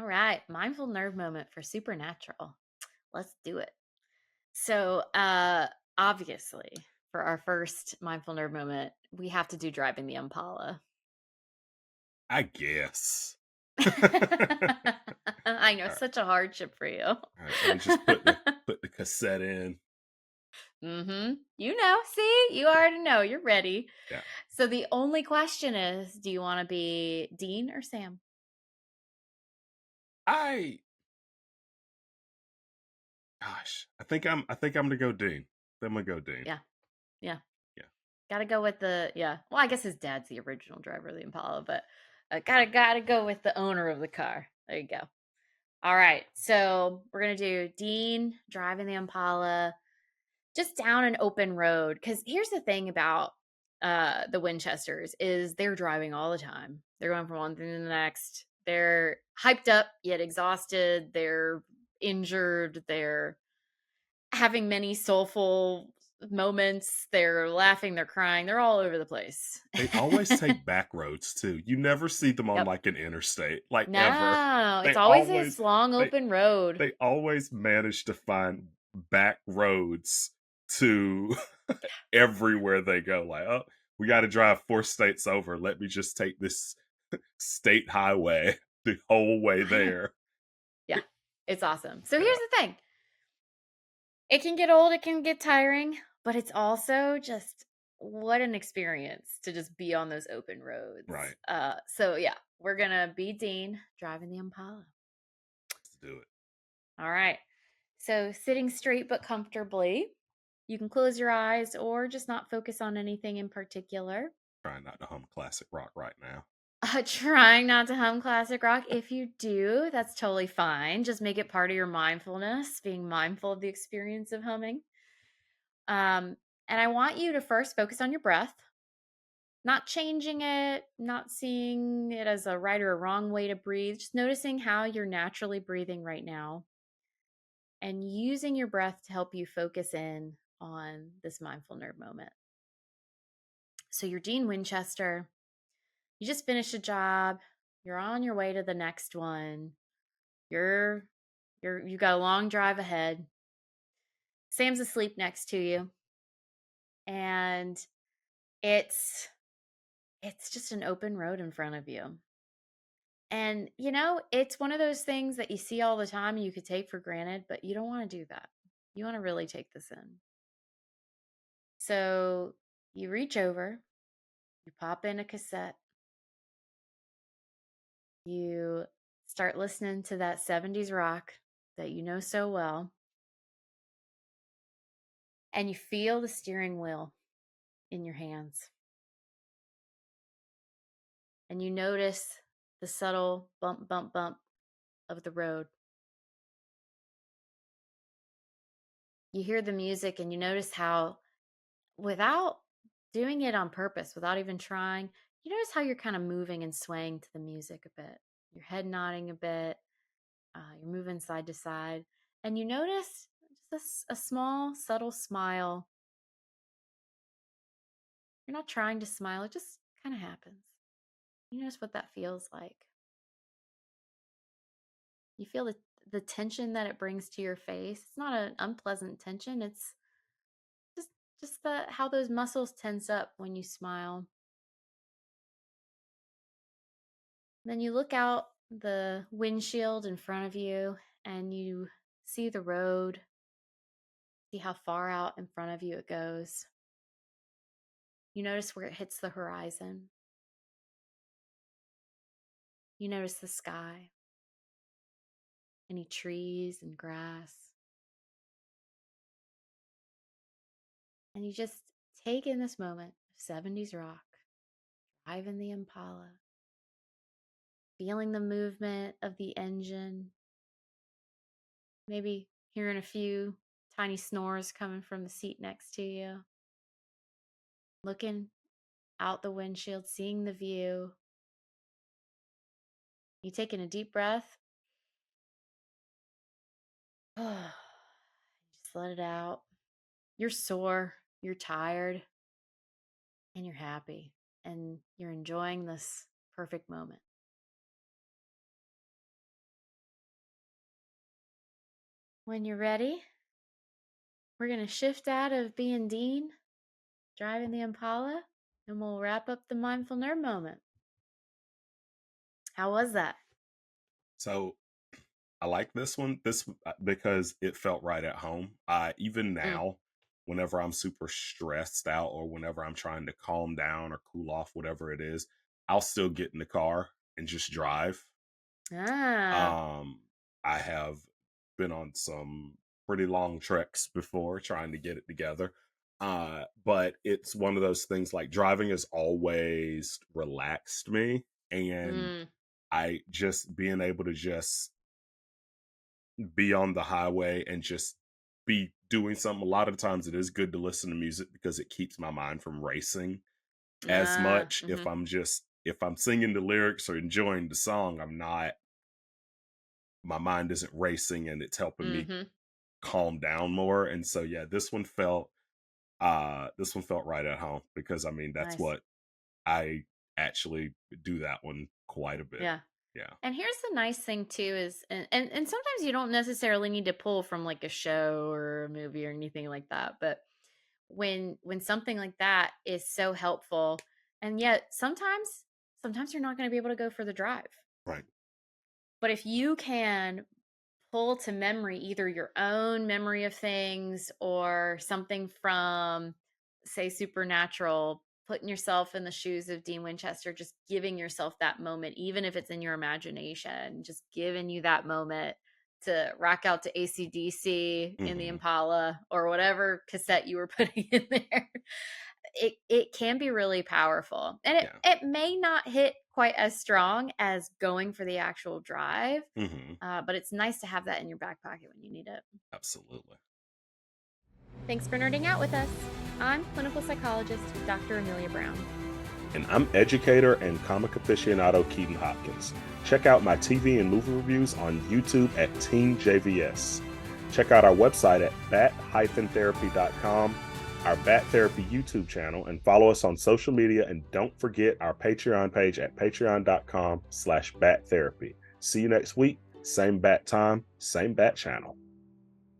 right. Mindful nerve moment for supernatural. Let's do it. So, obviously, for our first mindful nerve moment, we have to do driving the Impala. I guess. I know, All right, such a hardship for you. all right. Let me just put the cassette in. You know, see, you already know. You're ready. Yeah. So the only question is, do you want to be Dean or Sam? I I think I'm gonna go Dean. I'm gonna go Dean. Yeah, yeah. Yeah. Gotta go with the yeah. Well, I guess his dad's the original driver of the Impala, but gotta go with the owner of the car. There you go. All right, so we're gonna do Dean driving the Impala just down an open road. Because here's the thing about the Winchesters is they're driving all the time. They're going from one thing to the next. They're hyped up yet exhausted. They're injured. They're having many soulful moments. They're laughing, they're crying, they're all over the place. They always take back roads too. You never see them on Yep. like an interstate, like ever. No, it's They always always this long they open road. they always manage to find back roads to everywhere they go. Like, oh, we got to drive 4 states over. Let me just take this state highway the whole way I know. there. Yeah, it's awesome. So Yeah, here's the thing, it can get old, it can get tiring, but it's also just what an experience to just be on those open roads. right. So yeah, we're gonna be Dean driving the Impala. Let's do it. All right. So sitting straight but comfortably. You can close your eyes or just not focus on anything in particular. Trying not to hum classic rock right now. Trying not to hum classic rock. If you do, that's totally fine. Just make it part of your mindfulness, being mindful of the experience of humming. Um, and I want you to first focus on your breath, not changing it, not seeing it as a right or a wrong way to breathe, just noticing how you're naturally breathing right now and using your breath to help you focus in on this mindful nerve moment. So, you're Dean Winchester. You just finished a job. You're on your way to the next one. You're you got a long drive ahead. Sam's asleep next to you, and it's it's just an open road in front of you. And it's one of those things that you see all the time and you could take for granted, but you don't want to do that. You want to really take this in. So you reach over, you pop in a cassette, you start listening to that 70s rock that you know so well, and you feel the steering wheel in your hands. And you notice the subtle bump, bump, bump of the road. You hear the music and you notice how, without doing it on purpose, without even trying, you notice how you're kind of moving and swaying to the music a bit. Your head nodding a bit, you're moving side to side, and you notice just a small, subtle smile. You're not trying to smile, it just kind of happens. You notice what that feels like. You feel the tension that it brings to your face. It's not an unpleasant tension. It's just just the how those muscles tense up when you smile. Then you look out the windshield in front of you and you see the road, see how far out in front of you it goes. You notice where it hits the horizon. You notice the sky, any trees and grass. And you just take in this moment of 70s rock, driving the Impala, feeling the movement of the engine, maybe hearing a few tiny snores coming from the seat next to you, looking out the windshield, seeing the view. You taking a deep breath. Just let it out. You're sore, you're tired, and you're happy, and you're enjoying this perfect moment. When you're ready, we're going to shift out of being Dean, driving the Impala, and we'll wrap up the mindful nerd moment. How was that? So I like this one. Because it felt right at home. Even Mm. now, whenever I'm super stressed out or whenever I'm trying to calm down or cool off, whatever it is, I'll still get in the car and just drive. Ah. Um, I have been on some pretty long treks before trying to get it together. But it's one of those things, like driving has always relaxed me, and Mm. I just being able to just be on the highway and just be doing something. A lot of times it is good to listen to music because it keeps my mind from racing as Ah. much. Mm-hmm. If I'm singing the lyrics or enjoying the song, I'm not my mind isn't racing, and it's helping me Mm-hmm. calm down more. And so yeah, this one felt right at home, because I mean that's Nice. what I actually do that one quite a bit. Yeah. Yeah. And here's the nice thing too is and sometimes you don't necessarily need to pull from like a show or a movie or anything like that, but when something like that is so helpful, and yet sometimes you're not going to be able to go for the drive. Right. But if you can pull to memory either your own memory of things or something from, say, Supernatural, putting yourself in the shoes of Dean Winchester, just giving yourself that moment, even if it's in your imagination, just giving you that moment to rock out to AC/DC in the Hmm. Impala or whatever cassette you were putting in there. It can be really powerful. And it, Yeah. it may not hit quite as strong as going for the actual drive, Hmm. but it's nice to have that in your back pocket when you need it. Absolutely. Thanks for nerding out with us. I'm clinical psychologist Dr. Amelia Brown. And I'm educator and comic aficionado Keaton Hopkins. Check out my TV and movie reviews on YouTube at Team JVS. Check out our website at bat-therapy.com, our Bat Therapy YouTube channel, and follow us on social media. And don't forget our Patreon page at patreon.com/battherapy. See you next week. Same bat time, same bat channel.